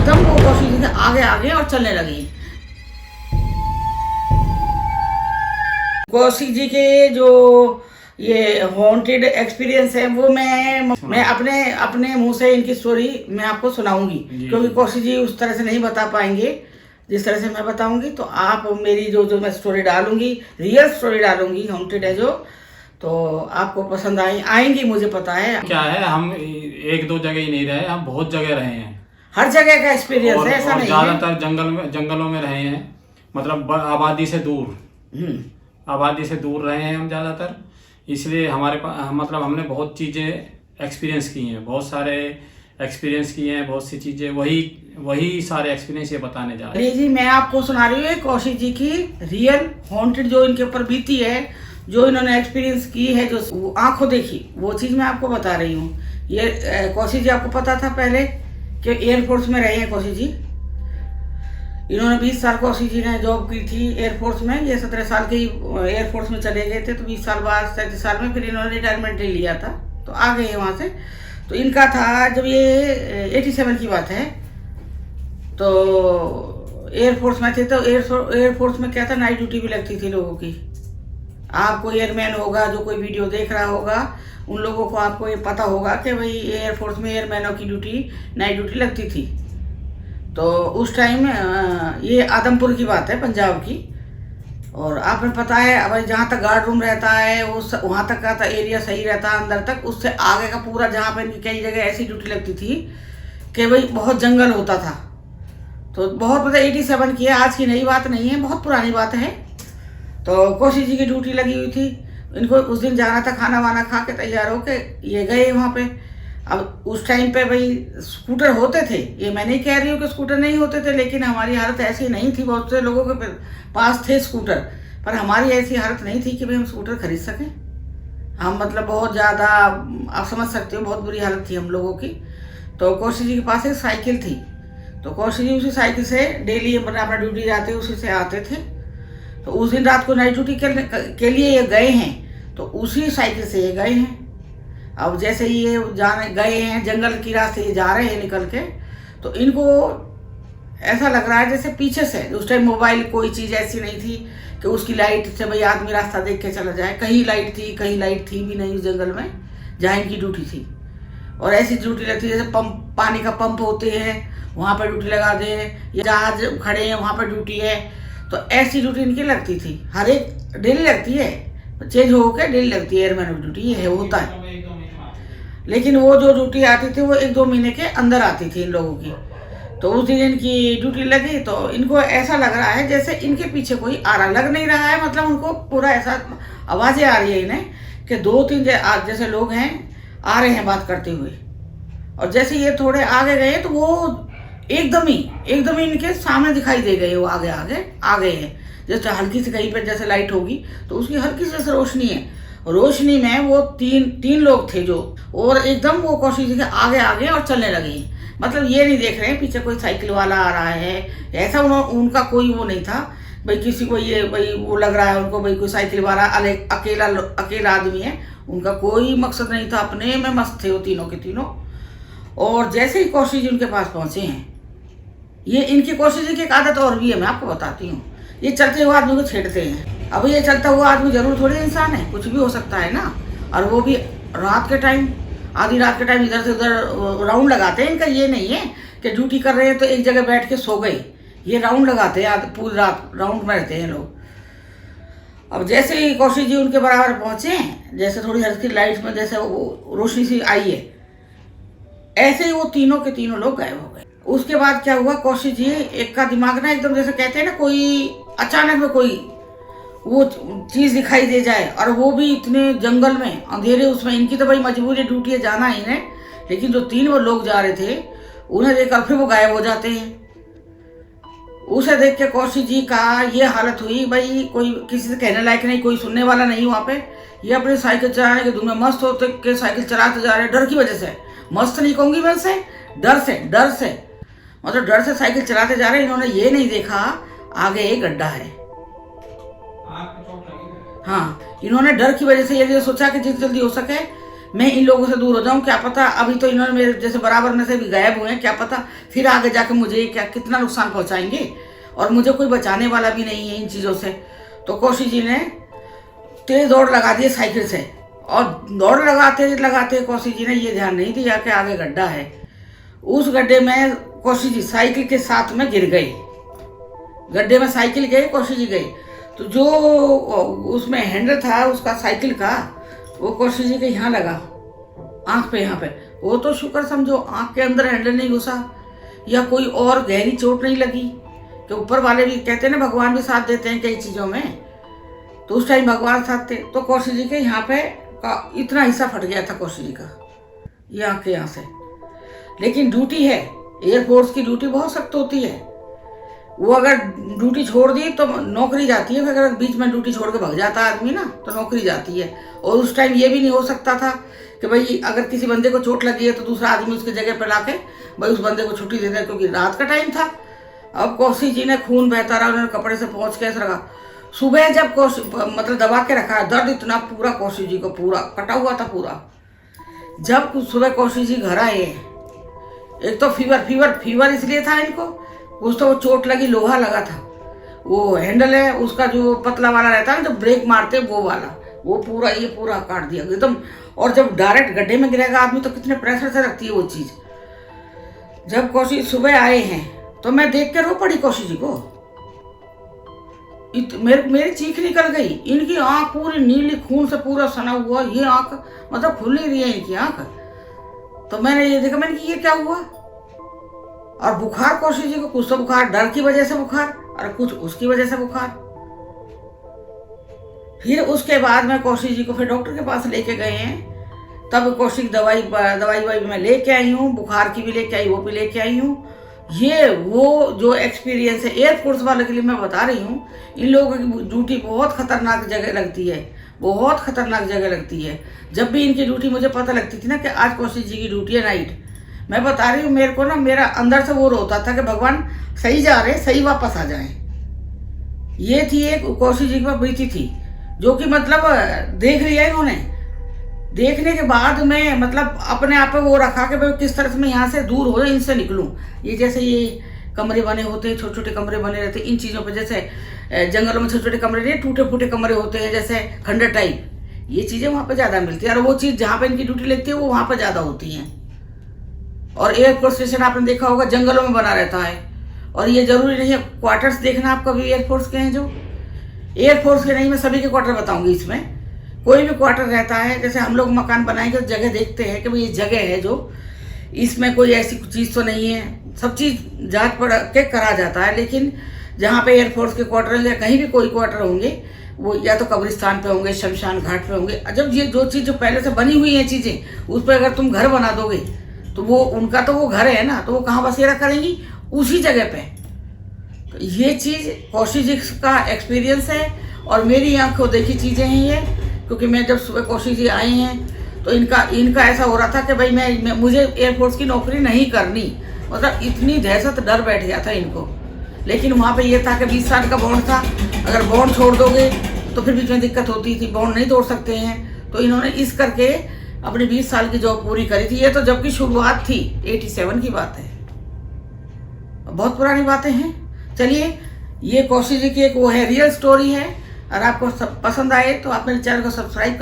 एकदम वो कौशिक जी के आगे आगे और चलने लगी। कौशिक जी के जो ये हॉन्टेड एक्सपीरियंस है वो मैं अपने अपने मुंह से इनकी स्टोरी मैं आपको सुनाऊंगी, क्योंकि कौशिक जी उस तरह से नहीं बता पाएंगे जिस तरह से मैं बताऊंगी। तो आप मेरी जो मैं स्टोरी डालूंगी, रियल स्टोरी डालूंगी, हॉन्टेड है जो, तो आपको पसंद आएंगी, मुझे पता है। क्या है, हम एक दो जगह ही नहीं रहे, हम बहुत जगह रहे हैं। हर जगह का एक्सपीरियंस है, ऐसा नहीं है। ज्यादातर जंगलों में रहे हैं, मतलब आबादी से दूर रहे हैं हम ज्यादातर। इसलिए हमारे पास मतलब हमने बहुत चीजें एक्सपीरियंस की हैं, बहुत सारे एक्सपीरियंस किए हैं, बहुत सी चीजें, वही सारे एक्सपीरियंस ये बताने जा रहे हैं। जी मैं आपको सुना रही हूँ कौशिक जी की रियल हॉन्टेड जो इनके ऊपर बीती है, जो इन्होंने एक्सपीरियंस की है, जो आंखों देखी, वो चीज मैं आपको बता रही हूँ। ये कौशिक जी आपको पता था पहले कि एयरफोर्स में रहे हैं कौशिक जी। इन्होंने 20 साल कौशिक जी ने जॉब की थी एयरफोर्स में। ये 17 साल के एयरफोर्स में चले गए थे, तो 20 साल बाद 37 साल में फिर इन्होंने रिटायरमेंट ले लिया था, तो आ गए वहाँ से। तो इनका था जब ये 87 की बात है, तो एयरफोर्स में थे। तो एयरफोर्स में क्या था, नाइट ड्यूटी भी लगती थी लोगों की। आपको एयरमैन होगा जो कोई वीडियो देख रहा होगा, उन लोगों को आपको ये पता होगा कि भाई एयरफोर्स में एयरमैनों की ड्यूटी, नाइट ड्यूटी लगती थी। तो उस टाइम ये आदमपुर की बात है, पंजाब की। और आपने पता है भाई, जहाँ तक गार्ड रूम रहता है वहाँ तक का एरिया सही रहता है अंदर तक, उससे आगे का पूरा जहाँ पर इनकी कई जगह ऐसी ड्यूटी लगती थी कि भाई बहुत जंगल होता था। तो बहुत मतलब 87 की है, आज की नई बात नहीं है, बहुत पुरानी बात है। तो कौशिक जी की ड्यूटी लगी हुई थी, इनको उस दिन जाना था, खाना वाना खा के तैयार होके ये गए वहाँ पे। अब उस टाइम पे भाई स्कूटर होते थे, ये मैं नहीं कह रही हूँ कि स्कूटर नहीं होते थे, लेकिन हमारी हालत ऐसी नहीं थी। बहुत से लोगों के पास थे स्कूटर, पर हमारी ऐसी हालत नहीं थी कि भाई हम स्कूटर खरीद सकें। हम मतलब बहुत ज़्यादा, आप समझ सकते हो, बहुत बुरी हालत थी हम लोगों की। तो कौशिक जी के पास एक साइकिल थी, तो कौशिक जी उसी साइकिल से डेली अपना ड्यूटी जाते, उसी से आते थे। तो उस दिन रात को नाइट ड्यूटी के लिए ये गए हैं, तो उसी साइकिल से ये गए हैं। अब जैसे ये जाने गए हैं, जंगल की रास्ते ये जा रहे हैं निकल के, तो इनको ऐसा लग रहा है जैसे पीछे से, उस टाइम मोबाइल कोई चीज़ ऐसी नहीं थी कि उसकी लाइट से भाई आदमी रास्ता देख के चला जाए। कहीं लाइट थी, कहीं लाइट थी भी नहीं उस जंगल में जहाँ इनकी ड्यूटी थी। और ऐसी ड्यूटी लगती है जैसे पंप, पानी का पंप होते हैं, वहाँ पर ड्यूटी लगा दे, या जहाज खड़े हैं वहाँ पर ड्यूटी है। तो ऐसी ड्यूटी इनकी लगती थी, हर एक डेली लगती है, चेंज होकर डेली लगती है एयरमैन की ड्यूटी, ये होता है। लेकिन वो जो ड्यूटी आती थी वो 1-2 महीने के अंदर आती थी इन लोगों की। तो उस दिन इनकी ड्यूटी लगी, तो इनको ऐसा लग रहा है जैसे इनके पीछे कोई आ रहा, लग नहीं रहा है, मतलब उनको पूरा ऐसा आवाज़ें आ रही है इन्हें कि 2-3 जैसे लोग हैं आ रहे हैं बात करते हुए। और जैसे ये थोड़े आगे गए तो वो एकदम ही इनके सामने दिखाई दे गए, वो आगे आ गए हैं। जैसे हल्की सी कहीं पर जैसे लाइट होगी तो उसकी हल्की सी जैसे रोशनी है, रोशनी में वो तीन लोग थे जो, और एकदम वो कौशिक जी के आगे और चलने लगी। मतलब ये नहीं देख रहे हैं पीछे कोई साइकिल वाला आ रहा है, ऐसा उनका कोई वो नहीं था भाई, किसी को ये भाई वो लग रहा है उनको भाई कोई साइकिल वाला अकेला आदमी है, उनका कोई मकसद नहीं था, अपने में मस्त थे वो तीनों के तीनों। और जैसे ही कौशिक जी उनके पास पहुंचे हैं, ये इनकी कौशिक जी की एक आदत और भी है, मैं आपको बताती हूँ। ये चलते हुए आदमी को छेड़ते हैं। अब ये चलता हुआ आदमी जरूर थोड़ी इंसान है, कुछ भी हो सकता है ना, और वो भी रात के टाइम, आधी रात के टाइम इधर से उधर राउंड लगाते हैं। इनका ये नहीं है कि ड्यूटी कर रहे हैं तो एक जगह बैठ के सो गए, ये राउंड लगाते हैं, पूरी रात राउंड में रहते हैं लोग। अब जैसे ही कौशिक जी उनके बराबर पहुंचे, जैसे थोड़ी हल्की लाइट में जैसे वो रोशनी सी आई है, ऐसे ही वो तीनों के तीनों लोग गायब हो गए। उसके बाद क्या हुआ, कौशिक जी एक का दिमाग ना एकदम जैसे कहते हैं ना, कोई अचानक में कोई वो चीज दिखाई दे जाए, और वो भी इतने जंगल में अंधेरे, उसमें इनकी तो भाई मजबूरी ड्यूटी है जाना ही है, लेकिन जो 3 वो लोग जा रहे थे उन्हें देखकर फिर वो गायब हो जाते हैं। उसे देख के कौशिक जी का ये हालत हुई, भाई कोई किसी से कहने लायक नहीं, कोई सुनने वाला नहीं वहाँ पे। ये अपनी साइकिल चलाने के धुन में मस्त होते के साइकिल चलाते जा रहे हैं, डर की वजह से, मस्त नहीं कहूँगी मैं से, डर से मतलब डर से साइकिल चलाते जा रहे हैं। इन्होंने ये नहीं देखा आगे एक गड्ढा है। हाँ, इन्होंने डर की वजह से ये सोचा कि जितनी जल्दी हो सके मैं इन लोगों से दूर हो जाऊं, क्या पता अभी तो इन्होंने मेरे जैसे बराबर में से भी गायब हुए हैं, क्या पता फिर आगे जाके मुझे क्या कितना नुकसान पहुंचाएंगे, और मुझे कोई बचाने वाला भी नहीं है इन चीज़ों से। तो कौशिक जी ने तेज दौड़ लगा दी साइकिल से, और दौड़ लगाते कौशिक जी ने ये ध्यान नहीं दिया कि आगे गड्ढा है। उस गड्ढे में कौशिक जी साइकिल के साथ में गिर गई, गड्ढे में साइकिल गई, कौशिक जी गई। तो जो उसमें हैंडल था उसका साइकिल का, वो कौशिक जी के यहाँ लगा, आंख पे, यहाँ पे। वो तो शुक्र समझो आंख के अंदर हैंडल नहीं घुसा, या कोई और गहरी चोट नहीं लगी, कि ऊपर वाले भी कहते हैं ना भगवान भी साथ देते हैं कई चीज़ों में, तो उस टाइम भगवान साथ थे। तो कौशिक जी के यहाँ पे का इतना हिस्सा फट गया था कौशिक जी का, ये आंख के यहाँ से। लेकिन ड्यूटी है, एयरफोर्स की ड्यूटी बहुत सख्त होती है। वो अगर ड्यूटी छोड़ दी तो नौकरी जाती है, अगर बीच में ड्यूटी छोड़ के भाग जाता आदमी ना तो नौकरी जाती है। और उस टाइम ये भी नहीं हो सकता था कि भाई अगर किसी बंदे को चोट लगी है तो दूसरा आदमी उसकी जगह पर लाके भाई उस बंदे को छुट्टी दे दे, क्योंकि रात का टाइम था। अब कौशिक जी ने खून बहता रहा, उन्होंने कपड़े से पहुँच के ऐसा रखा। सुबह जब मतलब दबा के रखा, दर्द इतना पूरा कौशिक जी को पूरा कटा हुआ था पूरा। जब सुबह कौशिक जी घर आए, एक तो फीवर इसलिए था इनको, कुछ तो वो चोट लगी, लोहा लगा था, वो हैंडल है उसका जो पतला वाला रहता है ना, जो ब्रेक मारते वो वाला, वो पूरा ये पूरा काट दिया एकदम। और जब डायरेक्ट गड्ढे में गिरेगा आदमी तो कितने प्रेशर से रखती है वो चीज़। जब कौशिक सुबह आए हैं तो मैं देख के रो पड़ी कौशिक जी को, मेरी चीख निकल गई। इनकी आंख पूरी नीली खून से पूरा सना हुआ, ये आंख मतलब खुल नहीं रही है इनकी आंख। तो मैंने ये देखा, मैंने कि ये क्या हुआ। और बुखार कौशिक जी को, कुछ तो बुखार डर की वजह से बुखार, और कुछ उसकी वजह से बुखार। फिर उसके बाद में कौशिक जी को फिर डॉक्टर के पास लेके गए हैं। तब कौशिक दवाई मैं लेके आई हूँ, बुखार की भी लेके आई, वो भी लेके आई हूँ। ये वो जो एक्सपीरियंस है एयरफोर्स वालों के लिए मैं बता रही हूँ। इन लोगों की ड्यूटी बहुत खतरनाक जगह लगती है, बहुत खतरनाक जगह लगती है। जब भी इनकी ड्यूटी मुझे पता लगती थी ना कि आज कौशिक जी की ड्यूटी है नाइट, मैं बता रही हूँ मेरे को ना मेरा अंदर से वो रोता था कि भगवान सही जा रहे, सही वापस आ जाएं। ये थी एक कौशिक जी की बीती थी, जो कि मतलब देख लिया इन्होंने। देखने के बाद में मतलब अपने आप पे वो रखा कि भाई किस तरह से मैं यहाँ से दूर हो जाए, इनसे निकलूँ। ये जैसे ये कमरे बने होते हैं, छोटे छोटे कमरे बने रहते हैं, इन चीज़ों पे जैसे जंगलों में छोटे छोटे कमरे नहीं, टूटे फूटे कमरे होते हैं जैसे खंडर टाइप, ये चीज़ें वहाँ पे ज़्यादा मिलती है। और वो चीज़ जहाँ पे इनकी ड्यूटी लगती है वो वहाँ पे ज़्यादा होती हैं। और एयरफोर्स स्टेशन आपने देखा होगा जंगलों में बना रहता है। और ये जरूरी नहीं है क्वार्टर्स देखना आप कभी एयरफोर्स के हैं, जो एयरफोर्स के नहीं, मैं सभी के क्वार्टर बताऊंगी। इसमें कोई भी क्वार्टर रहता है, जैसे हम लोग मकान बनाएंगे तो जगह देखते हैं कि भाई ये जगह है जो, इसमें कोई ऐसी चीज़ तो नहीं है, सब चीज़ जांच पड़ के करा जाता है। लेकिन जहाँ पे एयरफोर्स के क्वार्टर होंगे, कहीं भी कोई क्वार्टर होंगे, वो या तो कब्रिस्तान पे होंगे, शमशान घाट पे होंगे। जब ये जो चीज़ जो पहले से बनी हुई है चीज़ें, उस पर अगर तुम घर बना दोगे तो वो उनका तो वो घर है ना, तो वो कहाँ बसेरा करेंगी, उसी जगह पे। तो ये चीज़ कौशिक जी का एक्सपीरियंस है और मेरी आंखों देखी चीज़ें हैं ये। क्योंकि मैं जब सुबह कौशिक जी आए हैं तो इनका ऐसा हो रहा था कि भाई मुझे एयरफोर्स की नौकरी नहीं करनी, मतलब इतनी दहशत डर बैठ गया था इनको। लेकिन वहाँ पे ये था कि 20 साल का बॉन्ड था, अगर बॉन्ड छोड़ दोगे तो फिर बीच में दिक्कत होती थी, बॉन्ड नहीं तोड़ सकते हैं। तो इन्होंने इस करके अपनी 20 साल की जॉब पूरी करी थी। ये तो जबकि शुरुआत थी, 87 की बात है, बहुत पुरानी बातें हैं। चलिए, ये कौशिक जी की एक वो है, रियल स्टोरी है। और आपको पसंद आए तो आप मेरे चैनल को सब्सक्राइब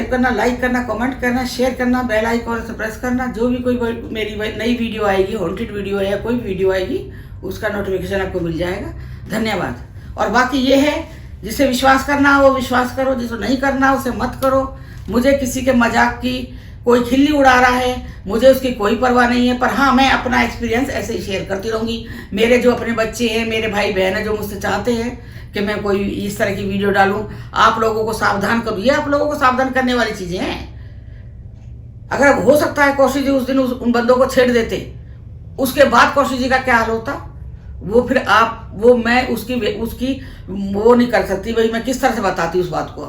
करना, लाइक करना, कमेंट करना, शेयर करना, बेल आइकन से प्रेस करना। जो भी कोई मेरी नई वीडियो आएगी, हॉन्टेड वीडियो है या कोई वीडियो आएगी, उसका नोटिफिकेशन आपको मिल जाएगा। धन्यवाद। और बाकी ये है, जिसे विश्वास करना हो वो विश्वास करो, जिसे नहीं करना उसे मत करो। मुझे किसी के मजाक की कोई खिल्ली उड़ा रहा है, मुझे उसकी कोई परवाह नहीं है। पर हाँ, मैं अपना एक्सपीरियंस ऐसे ही शेयर करती रहूँगी। मेरे जो अपने बच्चे हैं, मेरे भाई बहन हैं, जो मुझसे चाहते हैं कि मैं कोई इस तरह की वीडियो डालूं, आप लोगों को सावधान करूँ। ये आप लोगों को सावधान करने वाली चीज़ें हैं। अगर हो सकता है कौशिक जी उस दिन उन बंदों को छेड़ देते, उसके बाद कौशिक जी का क्या हाल होता, वो फिर मैं उसकी वो नहीं कर सकती भाई, मैं किस तरह से बताती उस बात को।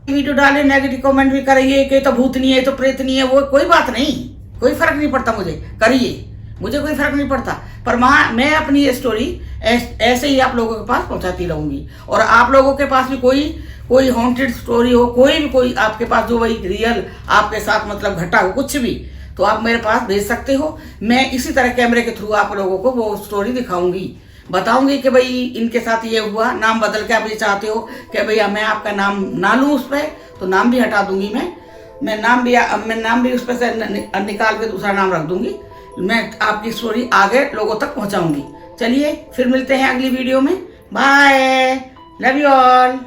वीडियो डाले, नेगेटिव कमेंट भी करेंगे कि तो भूत नहीं है, तो प्रेत नहीं है, वो कोई बात नहीं, कोई फर्क नहीं पड़ता मुझे, करिए, मुझे कोई फर्क नहीं पड़ता। पर मैं अपनी ये स्टोरी ऐसे ही आप लोगों के पास पहुंचाती रहूंगी। और आप लोगों के पास भी कोई हॉन्टेड स्टोरी हो, कोई आपके पास जो वही रियल आपके साथ मतलब घटा हो कुछ भी, तो आप मेरे पास भेज सकते हो। मैं इसी तरह कैमरे के थ्रू आप लोगों को वो स्टोरी दिखाऊंगी, बताऊंगी कि भाई इनके साथ ये हुआ। नाम बदल के आप ये चाहते हो कि भैया मैं आपका नाम ना लूँ उस पर, तो नाम भी हटा दूंगी मैं नाम भी उस पर से निकाल के दूसरा नाम रख दूंगी। मैं आपकी स्टोरी आगे लोगों तक पहुंचाऊंगी। चलिए फिर मिलते हैं अगली वीडियो में। Bye, love you all.